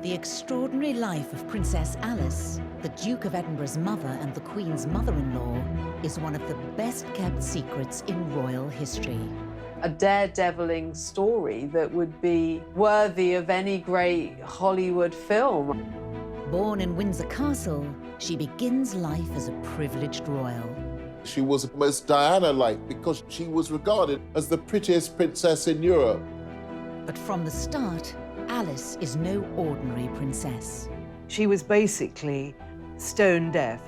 The extraordinary life of Princess Alice, the Duke of Edinburgh's mother and the Queen's mother-in-law, is one of the best-kept secrets in royal history. A daredeviling story that would be worthy of any great Hollywood film. Born in Windsor Castle, she begins life as a privileged royal. She was almost Diana-like because she was regarded as the prettiest princess in Europe. But from the start, Alice is no ordinary princess. She was basically stone deaf.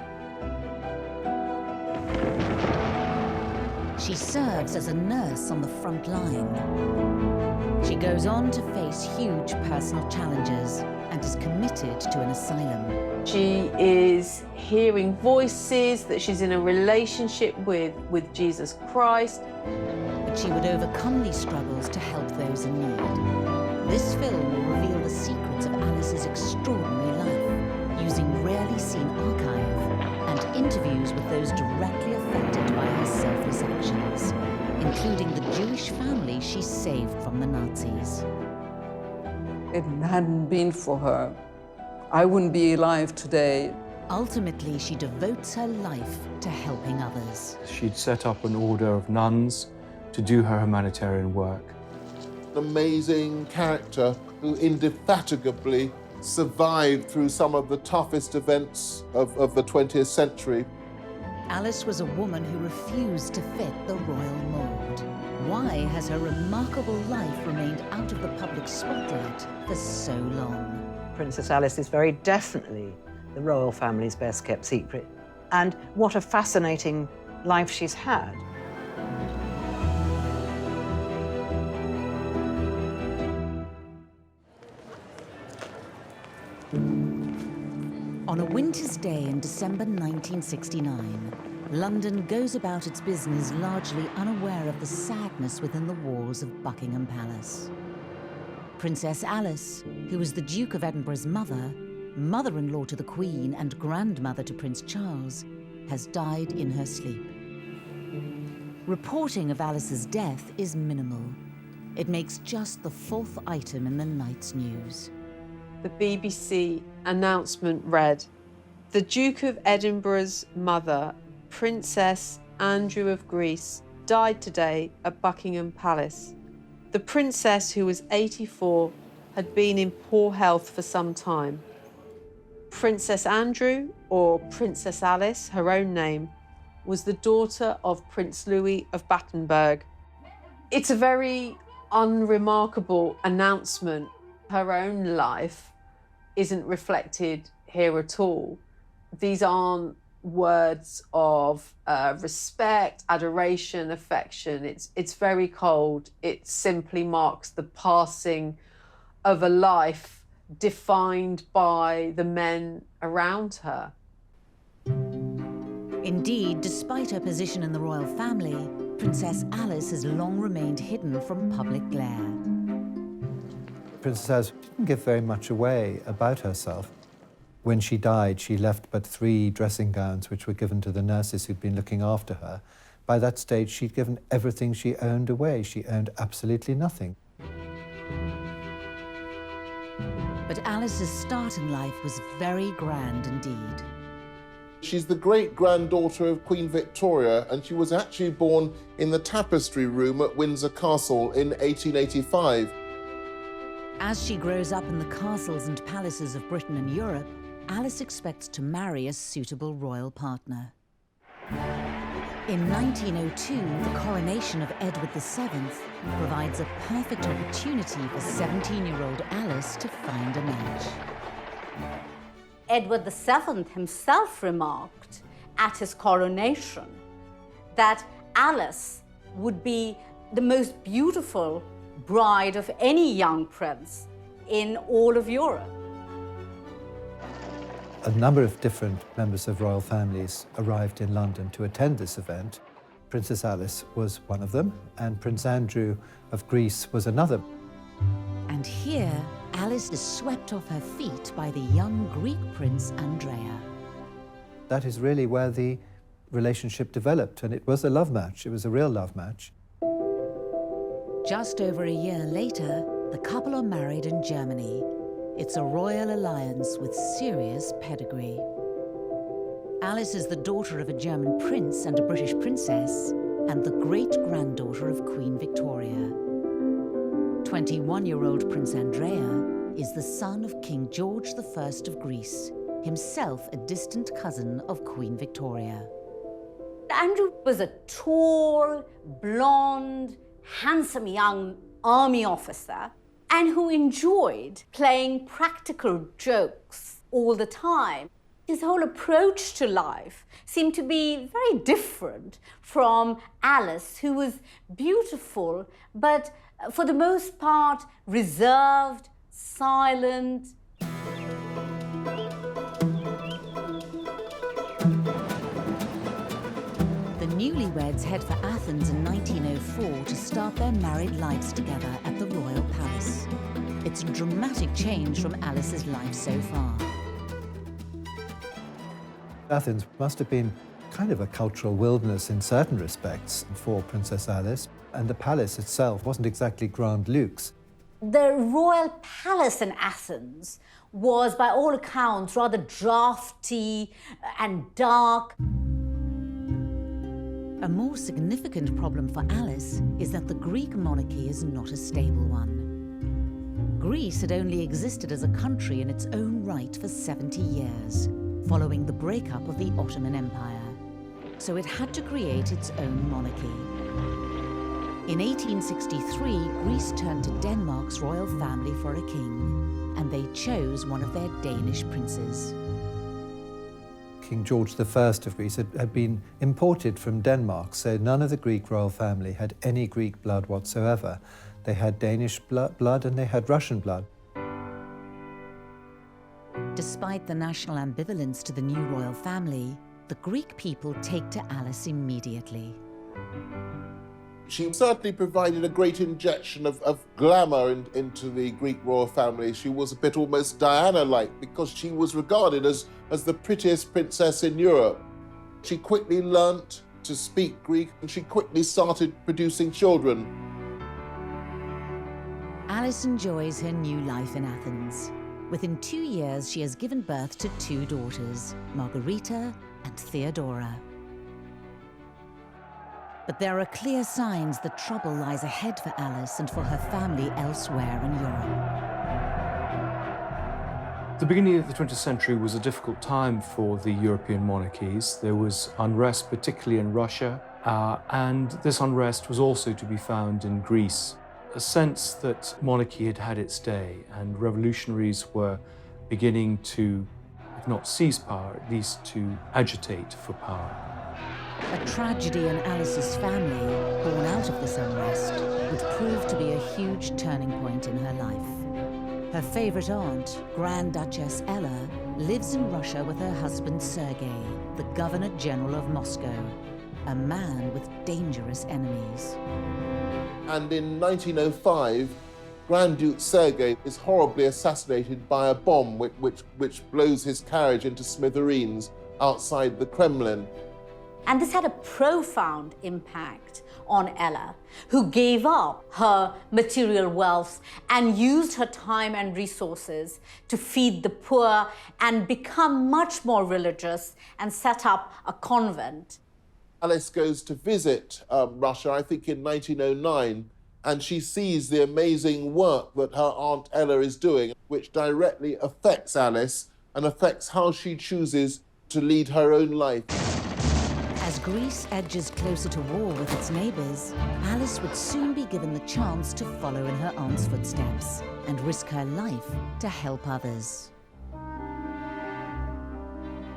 She serves as a nurse on the front line. She goes on to face huge personal challenges and is committed to an asylum. She is hearing voices, that she's in a relationship with Jesus Christ. But she would overcome these struggles to help those in need. This film will reveal the secrets of Alice's extraordinary life, using rarely seen archive and interviews with those directly affected by her selfless actions, including the Jewish family she saved from the Nazis. If it hadn't been for her, I wouldn't be alive today. Ultimately, she devotes her life to helping others. She'd set up an order of nuns to do her humanitarian work. An amazing character who indefatigably survived through some of the toughest events of the 20th century. Alice was a woman who refused to fit the royal mold. Why has her remarkable life remained out of the public spotlight for so long? Princess Alice is very definitely the royal family's best-kept secret. And what a fascinating life she's had. On a winter's day in December 1969, London goes about its business largely unaware of the sadness within the walls of Buckingham Palace. Princess Alice, who was the Duke of Edinburgh's mother, mother-in-law to the Queen and grandmother to Prince Charles, has died in her sleep. Reporting of Alice's death is minimal. It makes just the fourth item in the night's news. The BBC announcement read, "The Duke of Edinburgh's mother, Princess Andrew of Greece, died today at Buckingham Palace. The princess, who was 84, had been in poor health for some time. Princess Andrew, or Princess Alice, her own name, was the daughter of Prince Louis of Battenberg." It's a very unremarkable announcement. Her own life isn't reflected here at all. These aren't words of respect, adoration, affection. It's very cold. It simply marks the passing of a life defined by the men around her. Indeed, despite her position in the royal family, Princess Alice has long remained hidden from public glare. Princess Alice didn't give very much away about herself. When she died, she left but 3 dressing gowns, which were given to the nurses who'd been looking after her. By that stage, she'd given everything she owned away. She owned absolutely nothing. But Alice's start in life was very grand indeed. She's the great-granddaughter of Queen Victoria, and she was actually born in the tapestry room at Windsor Castle in 1885. As she grows up in the castles and palaces of Britain and Europe, Alice expects to marry a suitable royal partner. In 1902, the coronation of Edward VII provides a perfect opportunity for 17-year-old Alice to find a match. Edward VII himself remarked at his coronation that Alice would be the most beautiful bride of any young prince in all of Europe. A number of different members of royal families arrived in London to attend this event. Princess Alice was one of them, and Prince Andrew of Greece was another. And here, Alice is swept off her feet by the young Greek prince Andrea. That is really where the relationship developed, and it was a love match. It was a real love match. Just over a year later, the couple are married in Germany. It's a royal alliance with serious pedigree. Alice is the daughter of a German prince and a British princess, and the great-granddaughter of Queen Victoria. 21-year-old Prince Andrea is the son of King George I of Greece, himself a distant cousin of Queen Victoria. Andrew was a tall, blonde, handsome young army officer and who enjoyed playing practical jokes all the time. His whole approach to life seemed to be very different from Alice, who was beautiful, but for the most part reserved, silent. The newlyweds head for Athens in 1904 to start their married lives together at the royal palace. It's a dramatic change from Alice's life so far. Athens must have been kind of a cultural wilderness in certain respects for Princess Alice, and the palace itself wasn't exactly grand luxe. The royal palace in Athens was, by all accounts, rather drafty and dark. A more significant problem for Alice is that the Greek monarchy is not a stable one. Greece had only existed as a country in its own right for 70 years, following the breakup of the Ottoman Empire. So it had to create its own monarchy. In 1863, Greece turned to Denmark's royal family for a king, and they chose one of their Danish princes. King George I of Greece had been imported from Denmark, so none of the Greek royal family had any Greek blood whatsoever. They had Danish blood and they had Russian blood. Despite the national ambivalence to the new royal family, the Greek people take to Alice immediately. She certainly provided a great injection of glamour into the Greek royal family. She was a bit almost Diana-like because she was regarded as the prettiest princess in Europe. She quickly learnt to speak Greek and she quickly started producing children. Alice enjoys her new life in Athens. Within 2 years, she has given birth to 2 daughters, Margarita and Theodora. But there are clear signs that trouble lies ahead for Alice and for her family elsewhere in Europe. The beginning of the 20th century was a difficult time for the European monarchies. There was unrest, particularly in Russia, and this unrest was also to be found in Greece. A sense that monarchy had had its day and revolutionaries were beginning to, if not seize power, at least to agitate for power. A tragedy in Alice's family, born out of this unrest, would prove to be a huge turning point in her life. Her favorite aunt, Grand Duchess Ella, lives in Russia with her husband Sergei, the Governor General of Moscow, a man with dangerous enemies. And in 1905, Grand Duke Sergei is horribly assassinated by a bomb which blows his carriage into smithereens outside the Kremlin. And this had a profound impact on Ella, who gave up her material wealth and used her time and resources to feed the poor and become much more religious and set up a convent. Alice goes to visit Russia, I think in 1909, and she sees the amazing work that her Aunt Ella is doing, which directly affects Alice and affects how she chooses to lead her own life. As Greece edges closer to war with its neighbours, Alice would soon be given the chance to follow in her aunt's footsteps and risk her life to help others.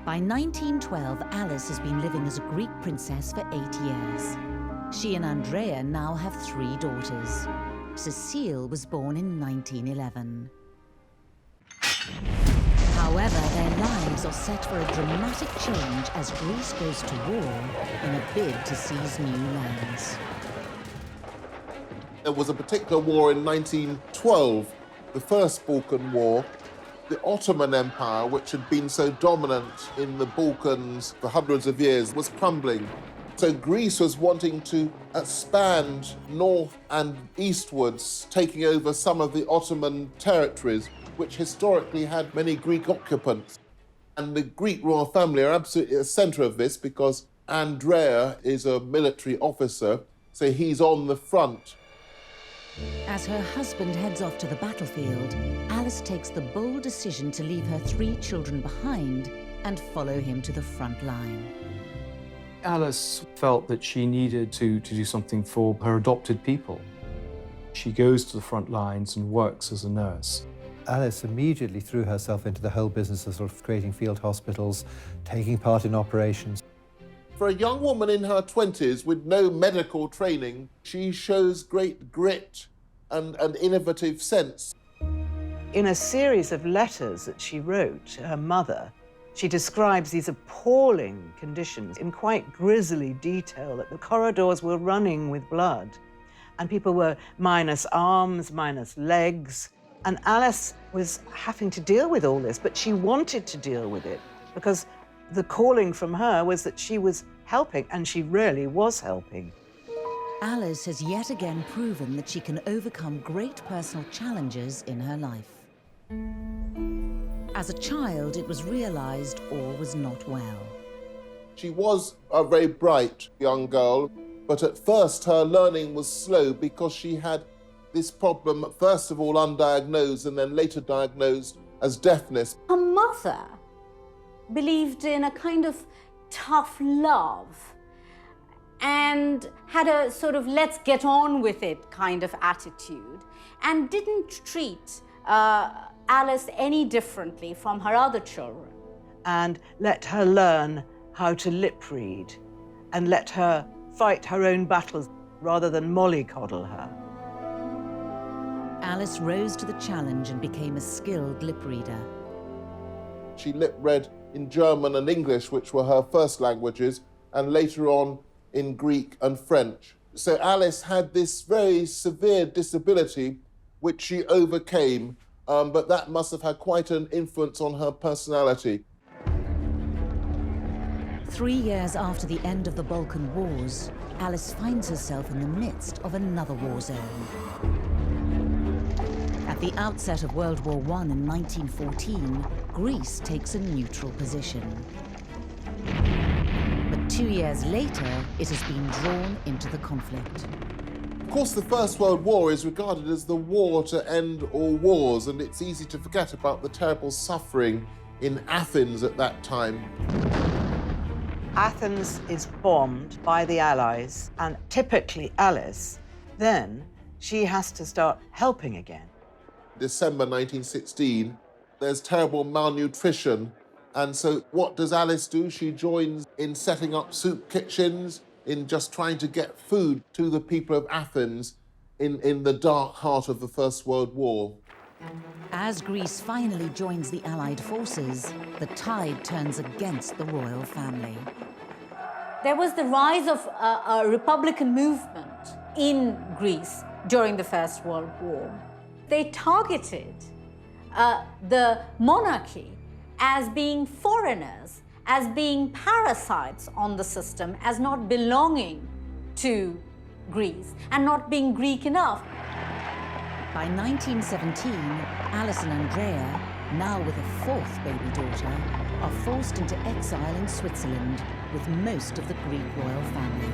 By 1912, Alice has been living as a Greek princess for 8 years. She and Andrea now have 3 daughters. Cecile was born in 1911. However, their lives are set for a dramatic change as Greece goes to war in a bid to seize new lands. There was a particular war in 1912, the First Balkan War. The Ottoman Empire, which had been so dominant in the Balkans for hundreds of years, was crumbling. So Greece was wanting to expand north and eastwards, taking over some of the Ottoman territories, which historically had many Greek occupants. And the Greek royal family are absolutely at the centre of this because Andrea is a military officer, so he's on the front. As her husband heads off to the battlefield, Alice takes the bold decision to leave her 3 children behind and follow him to the front line. Alice felt that she needed to do something for her adopted people. She goes to the front lines and works as a nurse. Alice immediately threw herself into the whole business of sort of creating field hospitals, taking part in operations. For a young woman in her 20s with no medical training, she shows great grit and innovative sense. In a series of letters that she wrote to her mother, she describes these appalling conditions in quite grisly detail, that the corridors were running with blood and people were minus arms, minus legs. And Alice was having to deal with all this, but she wanted to deal with it because the calling from her was that she was helping, and she really was helping. Alice has yet again proven that she can overcome great personal challenges in her life. As a child, it was realized all was not well. She was a very bright young girl, but at first her learning was slow because she had this problem, first of all undiagnosed and then later diagnosed as deafness. Her mother believed in a kind of tough love and had a sort of let's get on with it kind of attitude, and didn't treat Alice any differently from her other children. And let her learn how to lip read and let her fight her own battles rather than mollycoddle her. Alice rose to the challenge and became a skilled lip reader. She lip read in German and English, which were her first languages, and later on in Greek and French. So Alice had this very severe disability, which she overcame, but that must have had quite an influence on her personality. 3 years after the end of the Balkan Wars, Alice finds herself in the midst of another war zone. At the outset of World War I in 1914, Greece takes a neutral position. But 2 years later, it has been drawn into the conflict. Of course, the First World War is regarded as the war to end all wars, and it's easy to forget about the terrible suffering in Athens at that time. Athens is bombed by the Allies, and typically Alice, then she has to start helping again. December 1916, there's terrible malnutrition. And so what does Alice do? She joins in setting up soup kitchens, in just trying to get food to the people of Athens in the dark heart of the First World War. As Greece finally joins the Allied forces, the tide turns against the royal family. There was the rise of a Republican movement in Greece during the First World War. They targeted the monarchy as being foreigners, as being parasites on the system, as not belonging to Greece and not being Greek enough. By 1917, Alice and Andrea, now with a 4th baby daughter, are forced into exile in Switzerland with most of the Greek royal family.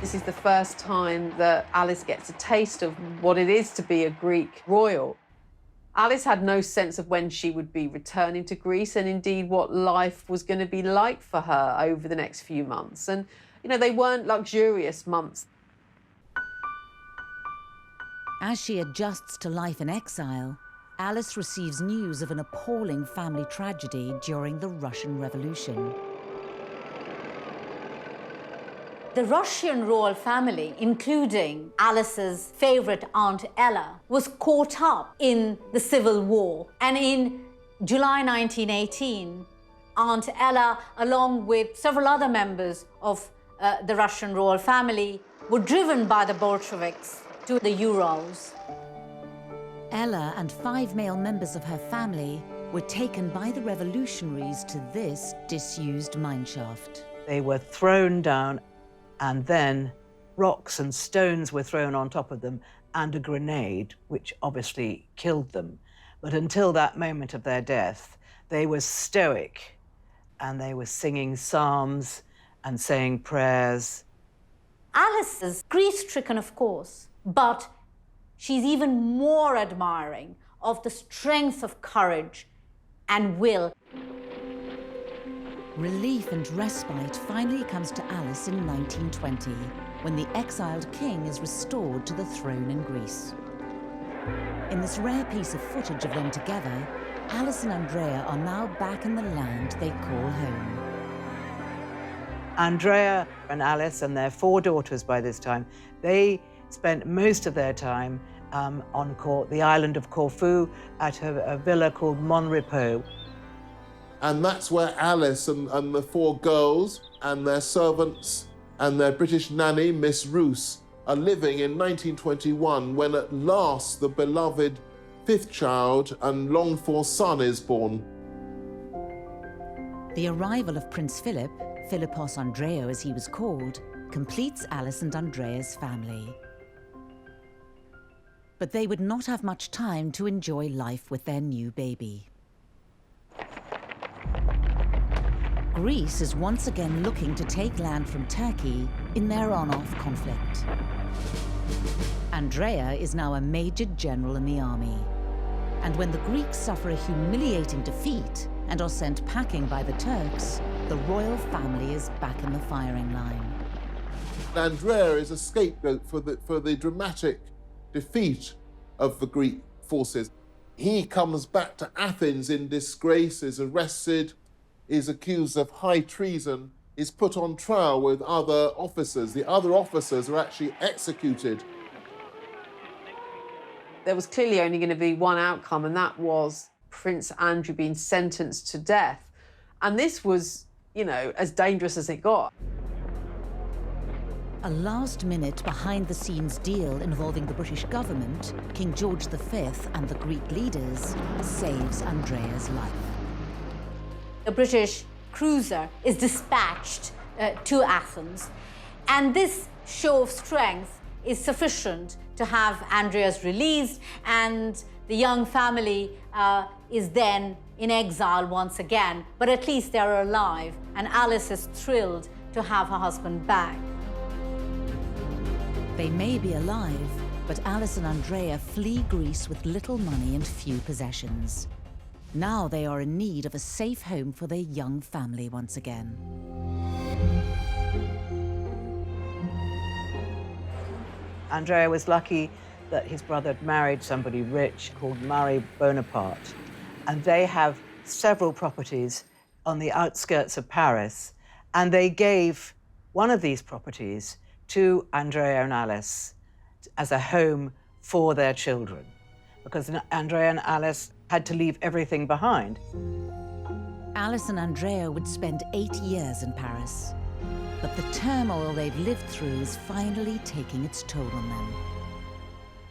This is the first time that Alice gets a taste of what it is to be a Greek royal. Alice had no sense of when she would be returning to Greece, and indeed what life was going to be like for her over the next few months. And, you know, they weren't luxurious months. As she adjusts to life in exile, Alice receives news of an appalling family tragedy during the Russian Revolution. The Russian royal family, including Alice's favorite Aunt Ella, was caught up in the civil war. And in July 1918, Aunt Ella, along with several other members of the Russian royal family, were driven by the Bolsheviks to the Urals. Ella and 5 male members of her family were taken by the revolutionaries to this disused mineshaft. They were thrown down. and then rocks and stones were thrown on top of them and a grenade, which obviously killed them. But until that moment of their death, they were stoic and they were singing psalms and saying prayers. Alice is grief-stricken, of course, but she's even more admiring of the strength of courage and will. Relief and respite finally comes to Alice in 1920, when the exiled king is restored to the throne in Greece. In this rare piece of footage of them together, Alice and Andrea are now back in the land they call home. Andrea and Alice and their 4 daughters by this time, they spent most of their time on the island of Corfu at a villa called Monrepos. And that's where Alice and the 4 girls and their servants and their British nanny, Miss Roos, are living in 1921, when at last the beloved 5th child and longed-for son is born. The arrival of Prince Philip, Philippos Andreo as he was called, completes Alice and Andrea's family. But they would not have much time to enjoy life with their new baby. Greece is once again looking to take land from Turkey in their on-off conflict. Andrea is now a major general in the army. And when the Greeks suffer a humiliating defeat and are sent packing by the Turks, the royal family is back in the firing line. Andrea is a scapegoat for the dramatic defeat of the Greek forces. He comes back to Athens in disgrace, is arrested, is accused of high treason, is put on trial with other officers. The other officers are actually executed. There was clearly only going to be one outcome, and that was Prince Andrew being sentenced to death. And this was, you know, as dangerous as it got. A last-minute, behind-the-scenes deal involving the British government, King George V and the Greek leaders saves Andrea's life. The British cruiser is dispatched to Athens, and this show of strength is sufficient to have Andrea's released, and the young family is then in exile once again, but at least they're alive, and Alice is thrilled to have her husband back. They may be alive, but Alice and Andrea flee Greece with little money and few possessions. Now they are in need of a safe home for their young family once again. Andrea was lucky that his brother had married somebody rich called Marie Bonaparte, and they have several properties on the outskirts of Paris, and they gave one of these properties to Andrea and Alice as a home for their children, because Andrea and Alice had to leave everything behind. Alice and Andrea would spend 8 years in Paris, but the turmoil they've lived through is finally taking its toll on them.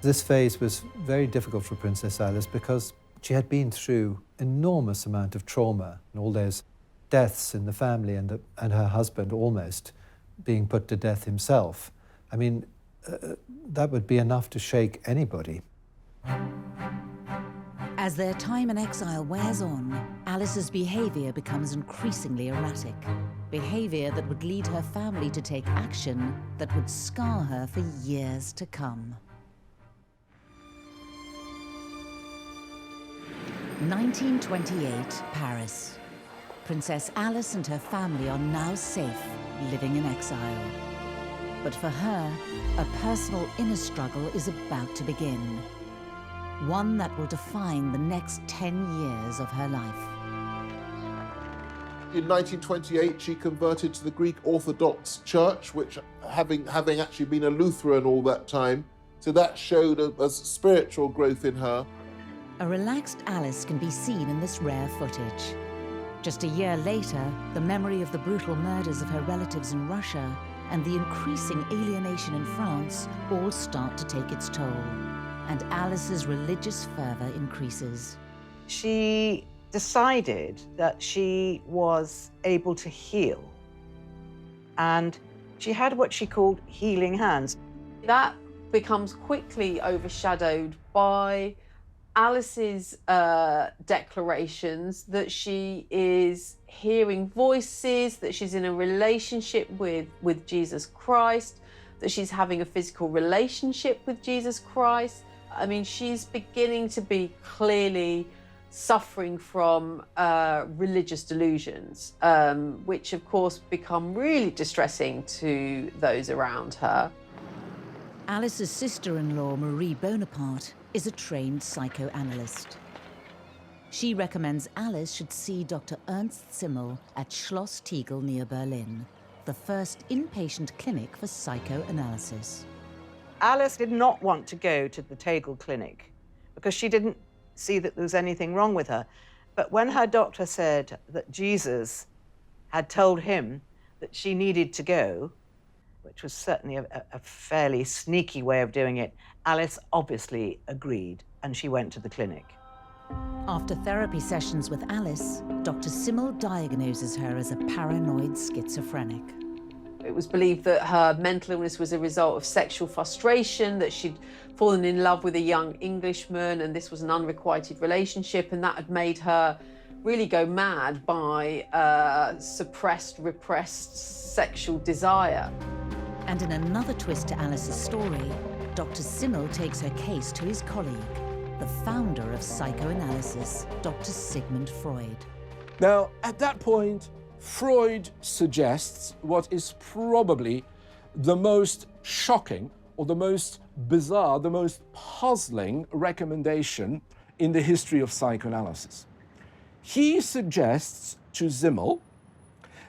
This phase was very difficult for Princess Alice because she had been through enormous amount of trauma and all those deaths in the family, and her husband almost being put to death himself. I mean, that would be enough to shake anybody. As their time in exile wears on, Alice's behavior becomes increasingly erratic. Behavior that would lead her family to take action that would scar her for years to come. 1928, Paris. Princess Alice and her family are now safe, living in exile. But for her, a personal inner struggle is about to begin. One that will define the next 10 years of her life. In 1928, she converted to the Greek Orthodox Church, which having actually been a Lutheran all that time, so that showed a spiritual growth in her. A relaxed Alice can be seen in this rare footage. Just a year later, the memory of the brutal murders of her relatives in Russia and the increasing alienation in France all start to take its toll, and Alice's religious fervor increases. She decided that she was able to heal, and She had what she called healing hands. That becomes quickly overshadowed by Alice's declarations that she is hearing voices, that she's in a relationship with Jesus Christ, that she's having a physical relationship with Jesus Christ. I mean, she's beginning to be clearly suffering from religious delusions, which of course become really distressing to those around her. Alice's sister-in-law, Marie Bonaparte, is a trained psychoanalyst. She recommends Alice should see Dr. Ernst Simmel at Schloss Tegel near Berlin, the first inpatient clinic for psychoanalysis. Alice did not want to go to the Tegel clinic because she didn't see that there was anything wrong with her. But when her doctor said that Jesus had told him that she needed to go, which was certainly a fairly sneaky way of doing it, Alice obviously agreed, and she went to the clinic. After therapy sessions with Alice, Dr. Simmel diagnoses her as a paranoid schizophrenic. It was believed that her mental illness was a result of sexual frustration, that she'd fallen in love with a young Englishman, and this was an unrequited relationship, and that had made her really go mad by suppressed, repressed sexual desire. And in another twist to Alice's story, Dr. Simmel takes her case to his colleague, the founder of psychoanalysis, Dr. Sigmund Freud. Now, at that point, Freud suggests what is probably the most shocking or the most bizarre, the most puzzling recommendation in the history of psychoanalysis. He suggests to Simmel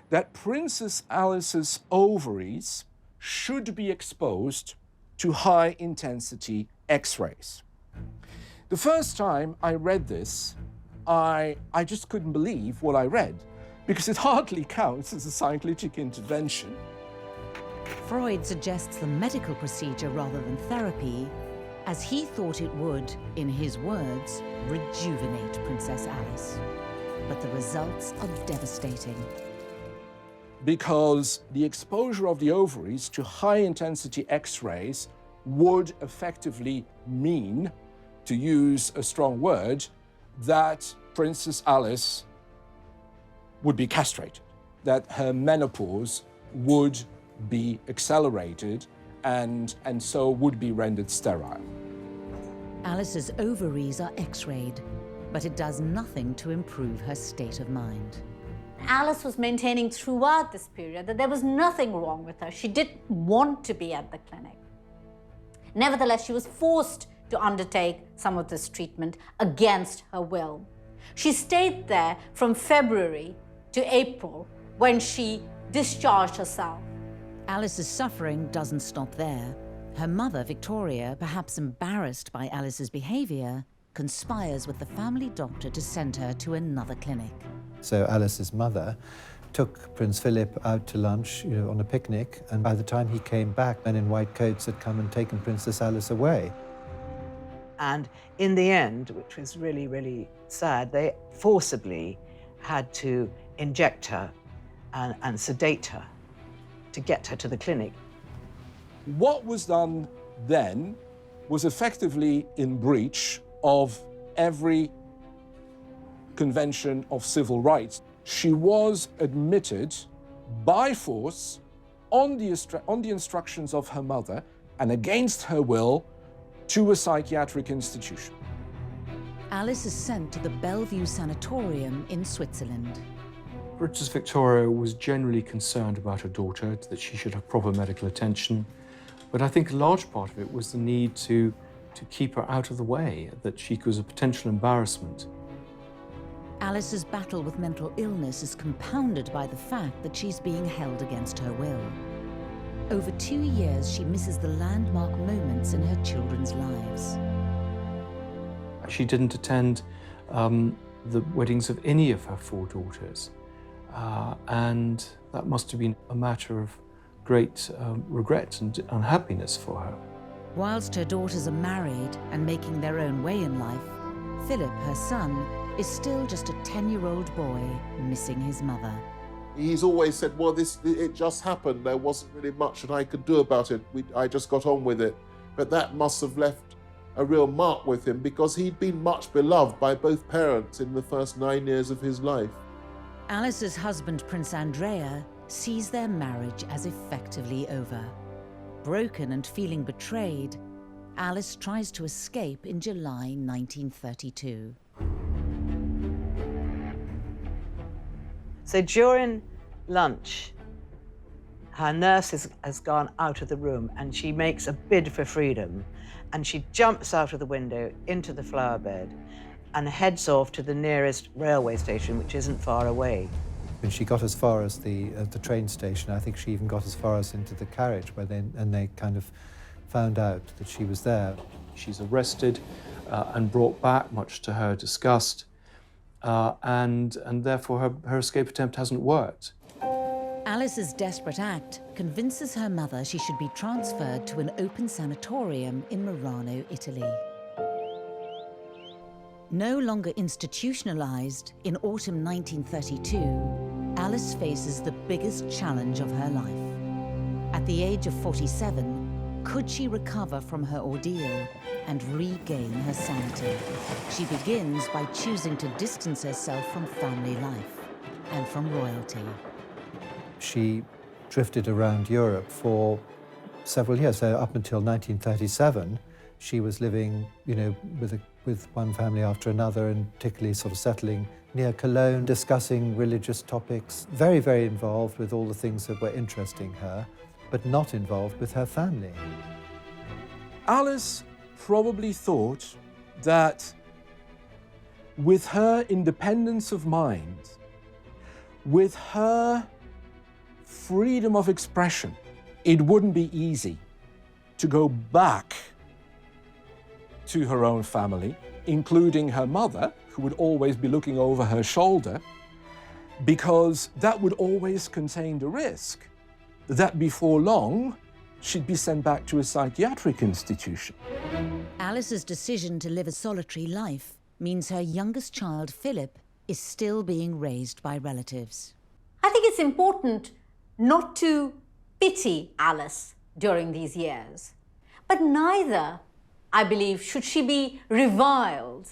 that Princess Alice's ovaries should be exposed to high-intensity X-rays. The first time I read this, I just couldn't believe what I read, because it hardly counts as a psychoanalytic intervention. Freud suggests the medical procedure rather than therapy, as he thought it would, in his words, rejuvenate Princess Alice. But the results are devastating. Because the exposure of the ovaries to high-intensity X-rays would effectively mean, to use a strong word, that Princess Alice would be castrated, that her menopause would be accelerated and so would be rendered sterile. Alice's ovaries are X-rayed, but it does nothing to improve her state of mind. Alice was maintaining throughout this period that there was nothing wrong with her. She didn't want to be at the clinic. Nevertheless, she was forced to undertake some of this treatment against her will. She stayed there from February to April, when she discharged herself. Alice's suffering doesn't stop there. Her mother, Victoria, perhaps embarrassed by Alice's behavior, conspires with the family doctor to send her to another clinic. So Alice's mother took Prince Philip out to lunch, on a picnic, and by the time he came back, men in white coats had come and taken Princess Alice away. And in the end, which was really, really sad, they forcibly had to inject her and sedate her to get her to the clinic. What was done then was effectively in breach of every convention of civil rights. She was admitted by force on the instructions of her mother and against her will to a psychiatric institution. Alice is sent to the Bellevue Sanatorium in Switzerland. Princess Victoria was generally concerned about her daughter, that she should have proper medical attention. But I think a large part of it was the need to keep her out of the way, that she was a potential embarrassment. Alice's battle with mental illness is compounded by the fact that she's being held against her will. Over 2 years, she misses the landmark moments in her children's lives. She didn't attend the weddings of any of her 4 daughters. And that must have been a matter of great regret and unhappiness for her. Whilst her daughters are married and making their own way in life, Philip, her son, is still just a 10-year-old boy missing his mother. He's always said, well, it just happened. There wasn't really much that I could do about it. I just got on with it. But that must have left a real mark with him because he'd been much beloved by both parents in the first 9 years of his life. Alice's husband, Prince Andrea, sees their marriage as effectively over. Broken and feeling betrayed, Alice tries to escape in July 1932. So during lunch, her nurse has gone out of the room and she makes a bid for freedom. And she jumps out of the window into the flower bed and heads off to the nearest railway station, which isn't far away. When she got as far as the train station, I think she even got as far as into the carriage, where they kind of found out that she was there. She's arrested and brought back, much to her disgust, and therefore her escape attempt hasn't worked. Alice's desperate act convinces her mother she should be transferred to an open sanatorium in Murano, Italy. No longer institutionalized, in autumn 1932, Alice faces the biggest challenge of her life. At the age of 47, could she recover from her ordeal and regain her sanity? She begins by choosing to distance herself from family life and from royalty. She drifted around Europe for several years. So up until 1937, she was living, with one family after another, and particularly sort of settling near Cologne, discussing religious topics, very, very involved with all the things that were interesting her, but not involved with her family. Alice probably thought that with her independence of mind, with her freedom of expression, it wouldn't be easy to go back to her own family, including her mother, who would always be looking over her shoulder, because that would always contain the risk that before long she'd be sent back to a psychiatric institution. Alice's decision to live a solitary life means her youngest child, Philip, is still being raised by relatives. I think it's important not to pity Alice during these years, but neither, I believe, should she be reviled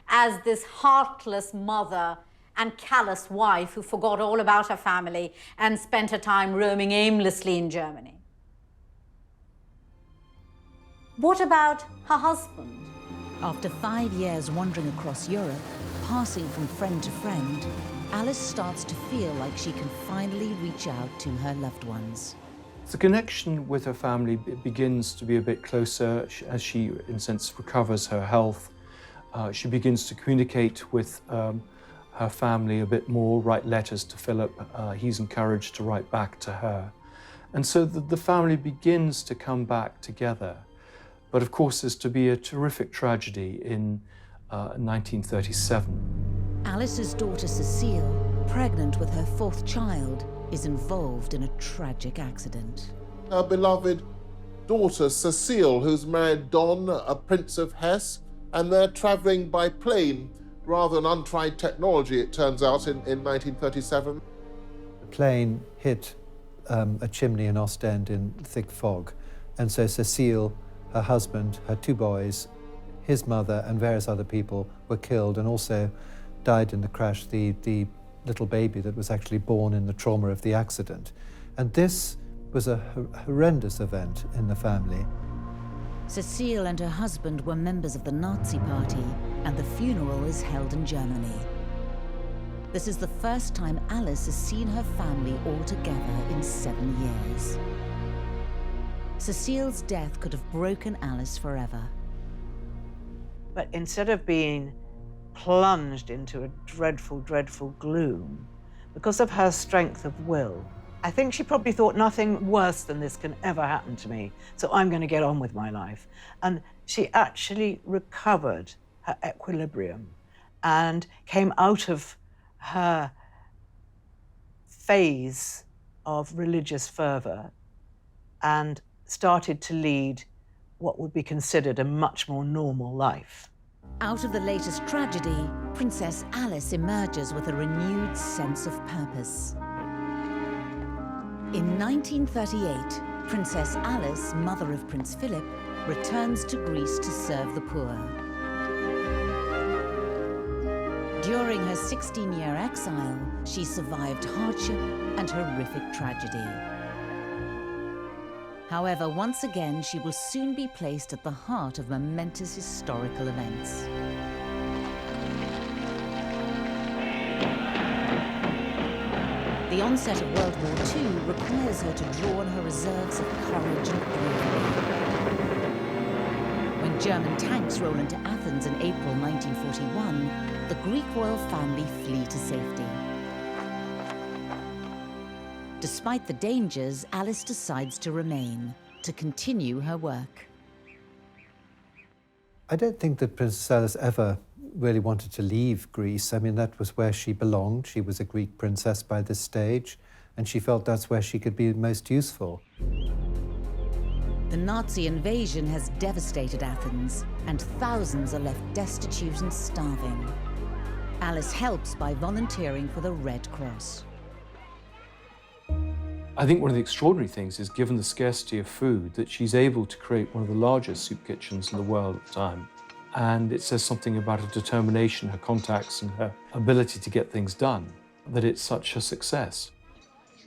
as this heartless mother and callous wife who forgot all about her family and spent her time roaming aimlessly in Germany. What about her husband? After 5 years wandering across Europe, passing from friend to friend, Alice starts to feel like she can finally reach out to her loved ones. The connection with her family begins to be a bit closer as she, in a sense, recovers her health. She begins to communicate with her family a bit more, write letters to Philip. He's encouraged to write back to her. And so the family begins to come back together. But of course, there's to be a terrific tragedy in 1937. Alice's daughter Cecile, pregnant with her 4th child, is involved in a tragic accident. Her beloved daughter Cecile, who's married Don, a Prince of Hesse, and they're travelling by plane rather than untried technology, it turns out, in 1937. The plane hit a chimney in Ostend in thick fog, and so Cecile, her husband, her 2 boys, his mother and various other people were killed, and also died in the crash the little baby that was actually born in the trauma of the accident. And this was a horrendous event in the family. Cecile and her husband were members of the Nazi Party, and the funeral is held in Germany. This is the first time Alice has seen her family all together in 7 years. Cecile's death could have broken Alice forever. But instead of being plunged into a dreadful, dreadful gloom, because of her strength of will, I think she probably thought nothing worse than this can ever happen to me, so I'm going to get on with my life. And she actually recovered her equilibrium and came out of her phase of religious fervour and started to lead what would be considered a much more normal life. Out of the latest tragedy, Princess Alice emerges with a renewed sense of purpose. In 1938, Princess Alice, mother of Prince Philip, returns to Greece to serve the poor. During her 16-year exile, she survived hardship and horrific tragedy. However, once again, she will soon be placed at the heart of momentous historical events. The onset of World War II requires her to draw on her reserves of courage and bravery. When German tanks roll into Athens in April 1941, the Greek royal family flee to safety. Despite the dangers, Alice decides to remain, to continue her work. I don't think that Princess Alice ever really wanted to leave Greece. I mean, that was where she belonged. She was a Greek princess by this stage, and she felt that's where she could be most useful. The Nazi invasion has devastated Athens, and thousands are left destitute and starving. Alice helps by volunteering for the Red Cross. I think one of the extraordinary things is, given the scarcity of food, that she's able to create one of the largest soup kitchens in the world at the time. And it says something about her determination, her contacts, and her ability to get things done, that it's such a success.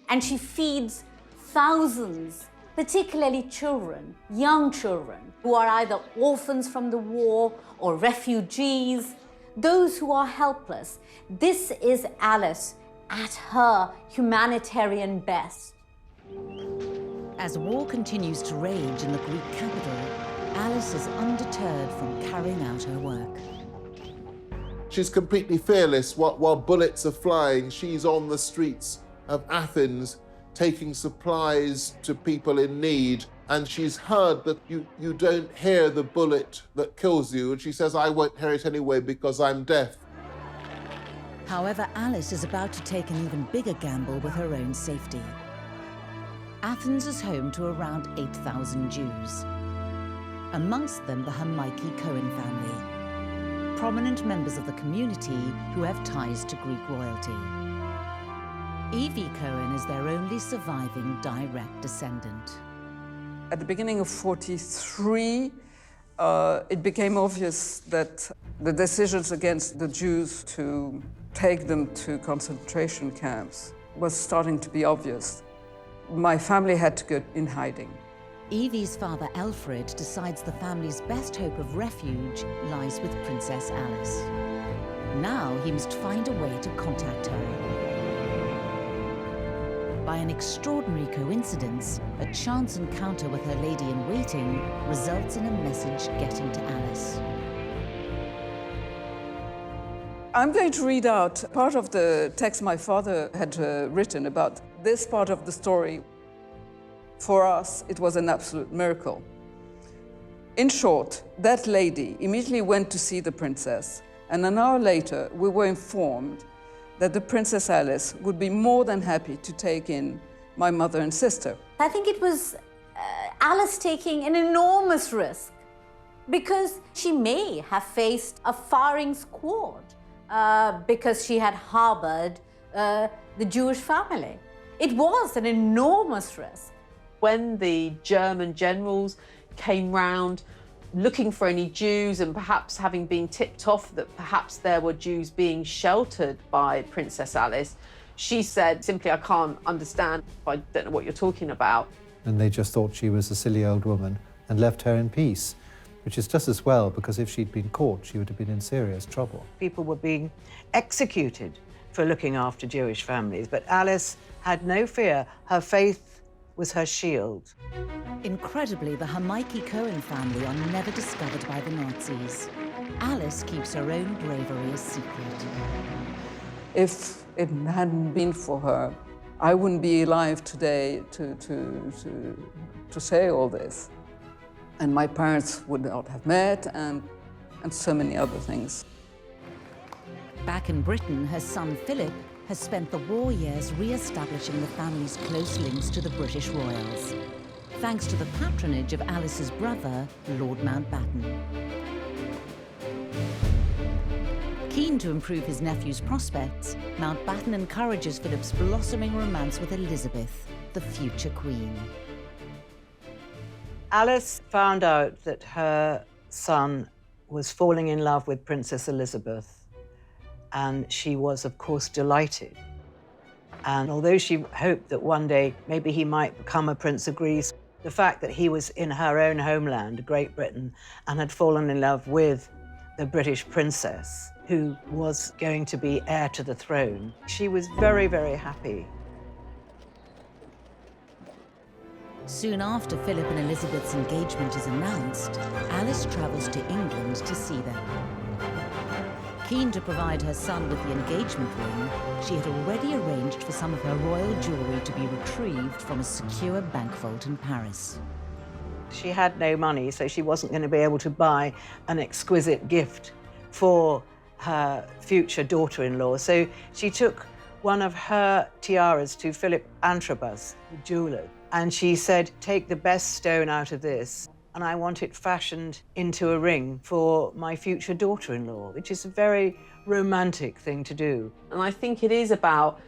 And she feeds thousands, particularly children, young children, who are either orphans from the war or refugees, those who are helpless. This is Alice at her humanitarian best. As war continues to rage in the Greek capital, Alice is undeterred from carrying out her work. She's completely fearless. While bullets are flying, she's on the streets of Athens taking supplies to people in need. And she's heard that you don't hear the bullet that kills you. And she says, I won't hear it anyway because I'm deaf. However, Alice is about to take an even bigger gamble with her own safety. Athens is home to around 8,000 Jews. Amongst them, the Hamaiki Cohen family, prominent members of the community who have ties to Greek royalty. Evie Cohen is their only surviving direct descendant. At the beginning of '43, it became obvious that the decisions against the Jews to take them to concentration camps was starting to be obvious. My family had to go in hiding. Evie's father, Alfred, decides the family's best hope of refuge lies with Princess Alice. Now he must find a way to contact her. By an extraordinary coincidence, a chance encounter with her lady-in-waiting results in a message getting to Alice. I'm going to read out part of the text my father had written about this part of the story. For us, it was an absolute miracle. In short, that lady immediately went to see the princess, and an hour later, we were informed that the Princess Alice would be more than happy to take in my mother and sister. I think it was Alice taking an enormous risk because she may have faced a firing squad because she had harbored the Jewish family. It was an enormous risk. When the German generals came round looking for any Jews and perhaps having been tipped off that perhaps there were Jews being sheltered by Princess Alice, she said simply, I can't understand, I don't know what you're talking about. And they just thought she was a silly old woman and left her in peace, which is just as well, because if she'd been caught, she would have been in serious trouble. People were being executed for looking after Jewish families, but Alice had no fear. Her faith was her shield. Incredibly, the Hamaiki Cohen family are never discovered by the Nazis. Alice keeps her own bravery a secret. If it hadn't been for her, I wouldn't be alive today to say all this. And my parents would not have met, and so many other things. Back in Britain, her son Philip has spent the war years re-establishing the family's close links to the British royals, thanks to the patronage of Alice's brother, Lord Mountbatten. Keen to improve his nephew's prospects, Mountbatten encourages Philip's blossoming romance with Elizabeth, the future queen. Alice found out that her son was falling in love with Princess Elizabeth, and she was, of course, delighted. And although she hoped that one day maybe he might become a Prince of Greece, the fact that he was in her own homeland, Great Britain, and had fallen in love with the British princess, who was going to be heir to the throne, she was very, very happy. Soon after Philip and Elizabeth's engagement is announced, Alice travels to England to see them. Keen to provide her son with the engagement ring, she had already arranged for some of her royal jewellery to be retrieved from a secure bank vault in Paris. She had no money, so she wasn't going to be able to buy an exquisite gift for her future daughter-in-law. So she took one of her tiaras to Philip Antrobus, the jeweller, and she said, take the best stone out of this, and I want it fashioned into a ring for my future daughter-in-law, which is a very romantic thing to do. And I think it is about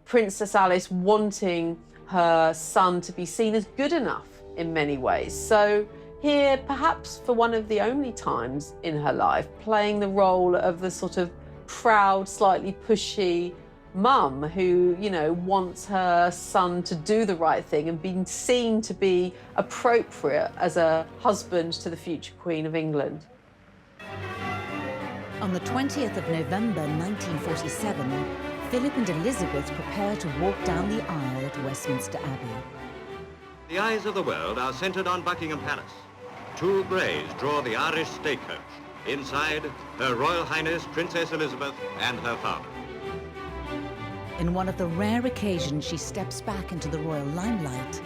Princess Alice wanting her son to be seen as good enough in many ways. So here, perhaps for one of the only times in her life, playing the role of the sort of proud, slightly pushy mum who, you know, wants her son to do the right thing and being seen to be appropriate as a husband to the future Queen of England. On the 20th of November 1947, Philip and Elizabeth prepare to walk down the aisle at Westminster Abbey. The eyes of the world are centred on Buckingham Palace. Two greys draw the Irish stagecoach. Inside, Her Royal Highness Princess Elizabeth and her father. In one of the rare occasions she steps back into the royal limelight,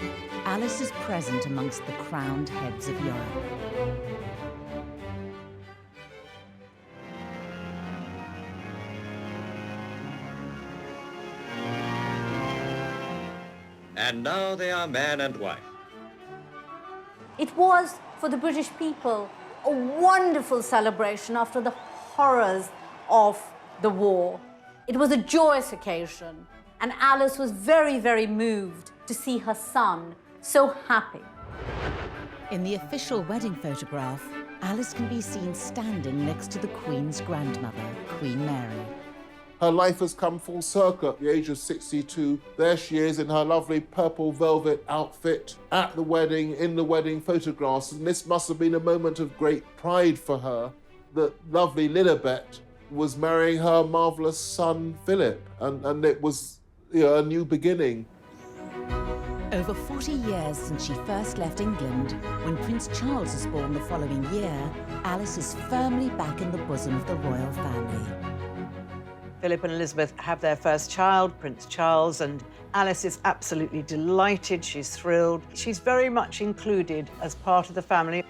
Alice is present amongst the crowned heads of Europe. And now they are man and wife. It was, for the British people, a wonderful celebration after the horrors of the war. It was a joyous occasion, and Alice was very, very moved to see her son so happy. In the official wedding photograph, Alice can be seen standing next to the Queen's grandmother, Queen Mary. Her life has come full circle at the age of 62. There she is in her lovely purple velvet outfit at the wedding, in the wedding photographs. And this must have been a moment of great pride for her that lovely Lilibet was marrying her marvellous son, Philip. And it was, you know, a new beginning. Over 40 years since she first left England, when Prince Charles was born the following year, Alice is firmly back in the bosom of the royal family. Philip and Elizabeth have their first child, Prince Charles, and Alice is absolutely delighted. She's thrilled. She's very much included as part of the family.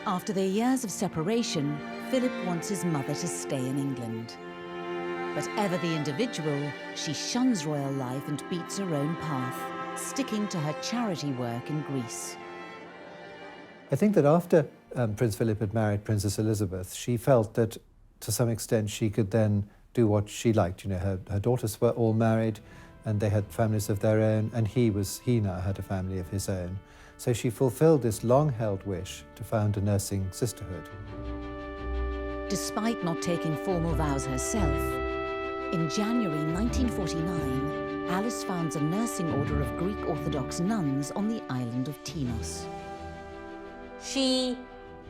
After their years of separation, Philip wants his mother to stay in England. But ever the individual, she shuns royal life and beats her own path, sticking to her charity work in Greece. I think that after Prince Philip had married Princess Elizabeth, she felt that to some extent she could then do what she liked. You know, her daughters were all married and they had families of their own, and he now had a family of his own. So she fulfilled this long-held wish to found a nursing sisterhood. Despite not taking formal vows herself, in January 1949, Alice founds a nursing order of Greek Orthodox nuns on the island of Tinos. She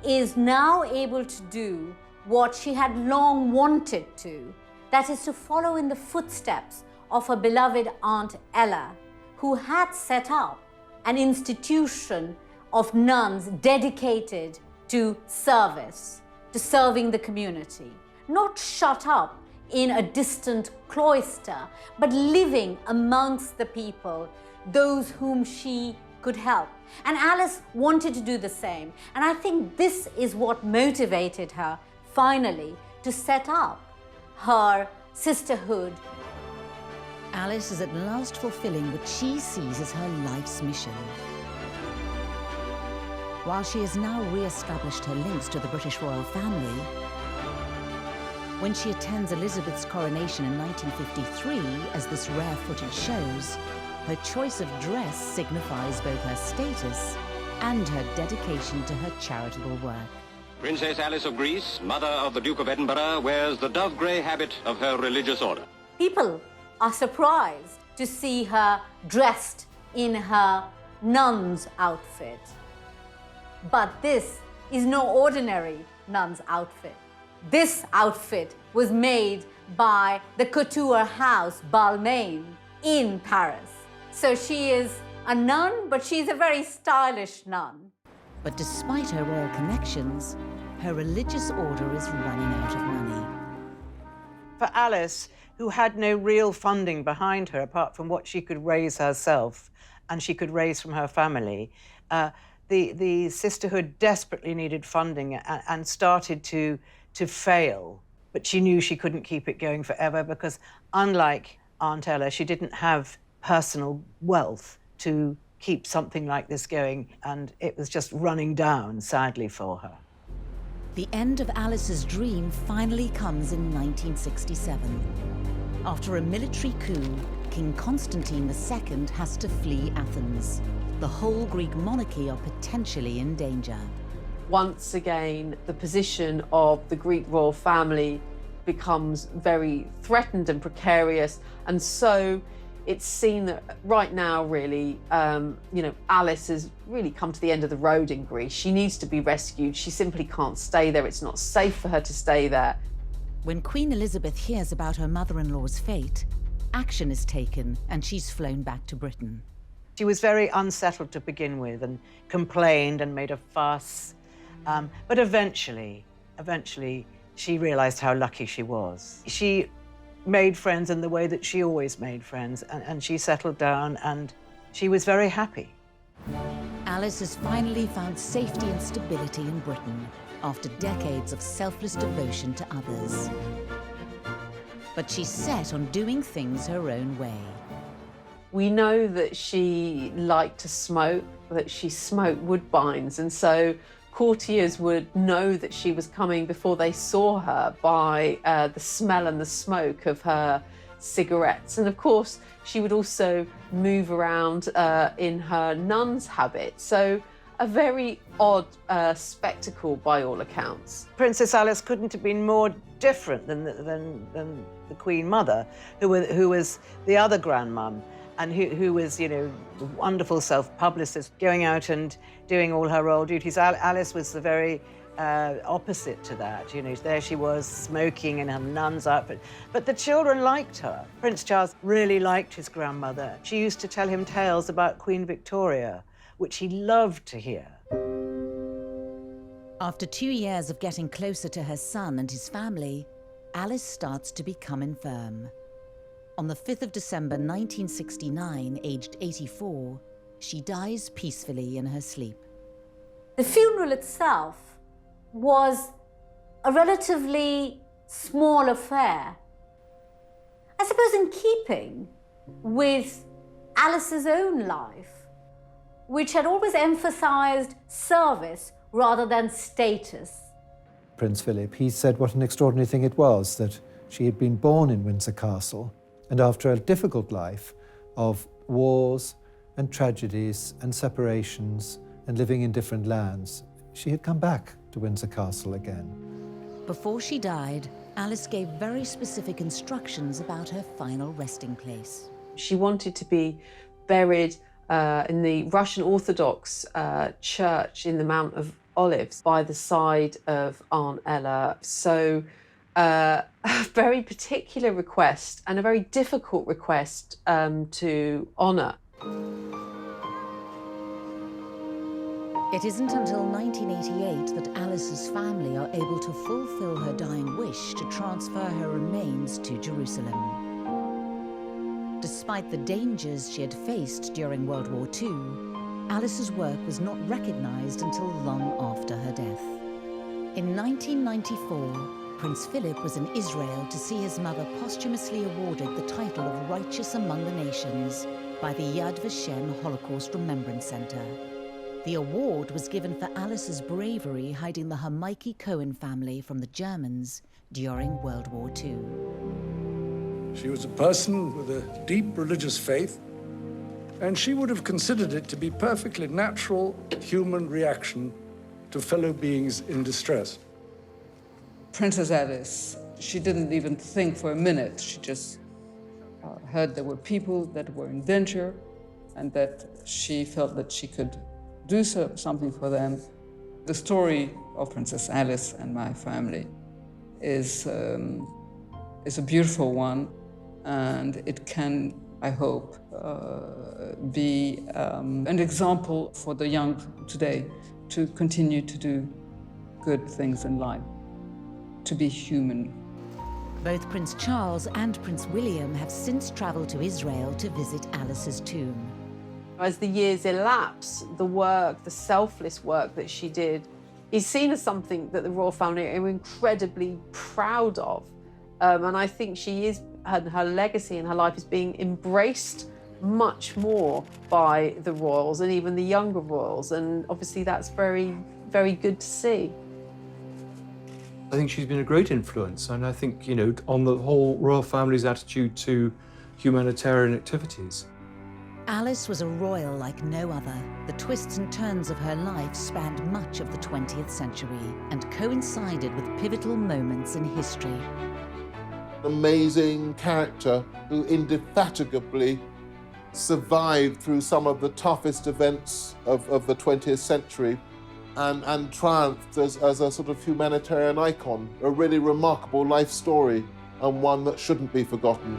is now able to do what she had long wanted to, that is to follow in the footsteps of her beloved Aunt Ella, who had set up an institution of nuns dedicated to service, to serving the community, not shut up in a distant cloister, but living amongst the people, those whom she could help. And Alice wanted to do the same. And I think this is what motivated her finally to set up her sisterhood. Alice is at last fulfilling what she sees as her life's mission. While she has now re-established her links to the British royal family, when she attends Elizabeth's coronation in 1953, as this rare footage shows, her choice of dress signifies both her status and her dedication to her charitable work. Princess Alice of Greece, mother of the Duke of Edinburgh, wears the dove-grey habit of her religious order. People are surprised to see her dressed in her nun's outfit. But this is no ordinary nun's outfit. This outfit was made by the couture house Balmain in Paris. So she is a nun, but she's a very stylish nun. But despite her royal connections, her religious order is running out of money. For Alice, who had no real funding behind her apart from what she could raise herself and she could raise from her family, the sisterhood desperately needed funding and started to fail. But she knew she couldn't keep it going forever because, unlike Aunt Ella, she didn't have personal wealth to keep something like this going, and it was just running down, sadly, for her. The end of Alice's dream finally comes in 1967. After a military coup, King Constantine II has to flee Athens. The whole Greek monarchy are potentially in danger. Once again, the position of the Greek royal family becomes very threatened and precarious, and so it's seen that right now, really, Alice has really come to the end of the road in Greece. She needs to be rescued. She simply can't stay there. It's not safe for her to stay there. When Queen Elizabeth hears about her mother-in-law's fate, action is taken and she's flown back to Britain. She was very unsettled to begin with and complained and made a fuss. But eventually, she realized how lucky she was. She made friends in the way that she always made friends, and she settled down, and she was very happy. Alice has finally found safety and stability in Britain after decades of selfless devotion to others. But she's set on doing things her own way. We know that she liked to smoke, that she smoked woodbines, and so courtiers would know that she was coming before they saw her by the smell and the smoke of her cigarettes. And of course, she would also move around in her nun's habit. So a very odd spectacle by all accounts. Princess Alice couldn't have been more different than the Queen Mother, who was the other grandmum, and who was, a wonderful self-publicist, going out and doing all her royal duties. Alice was the very opposite to that. There she was, smoking in her nun's outfit. But the children liked her. Prince Charles really liked his grandmother. She used to tell him tales about Queen Victoria, which he loved to hear. After 2 years of getting closer to her son and his family, Alice starts to become infirm. On the 5th of December 1969, aged 84, she dies peacefully in her sleep. The funeral itself was a relatively small affair. I suppose in keeping with Alice's own life, which had always emphasized service rather than status. Prince Philip, he said what an extraordinary thing it was that she had been born in Windsor Castle, and after a difficult life of wars and tragedies and separations and living in different lands, she had come back to Windsor Castle again. Before she died, Alice gave very specific instructions about her final resting place. She wanted to be buried in the Russian Orthodox church in the Mount of Olives by the side of Aunt Ella. So a very particular request and a very difficult request to honour. It isn't until 1988 that Alice's family are able to fulfill her dying wish to transfer her remains to Jerusalem. Despite the dangers she had faced during World War II, Alice's work was not recognised until long after her death. In 1994, Prince Philip was in Israel to see his mother posthumously awarded the title of Righteous Among the Nations by the Yad Vashem Holocaust Remembrance Center. The award was given for Alice's bravery hiding the Hamaiki Cohen family from the Germans during World War II. She was a person with a deep religious faith, And she would have considered it to be perfectly natural human reaction to fellow beings in distress. Princess Alice, she didn't even think for a minute. She just heard there were people that were in danger and that she felt that she could do something for them. The story of Princess Alice and my family is a beautiful one, and it can, I hope, be an example for the young today to continue to do good things in life, to be human. Both Prince Charles and Prince William have since travelled to Israel to visit Alice's tomb. As the years elapse, the work, the selfless work that she did, is seen as something that the royal family are incredibly proud of. And I think she is, her legacy and her life is being embraced much more by the royals and even the younger royals. And obviously that's very, very good to see. I think she's been a great influence, and I think, you know, on the whole royal family's attitude to humanitarian activities. Alice was a royal like no other. The twists and turns of her life spanned much of the 20th century and coincided with pivotal moments in history. Amazing character who indefatigably survived through some of the toughest events of the 20th century and triumphed as a sort of humanitarian icon. A really remarkable life story, and one that shouldn't be forgotten.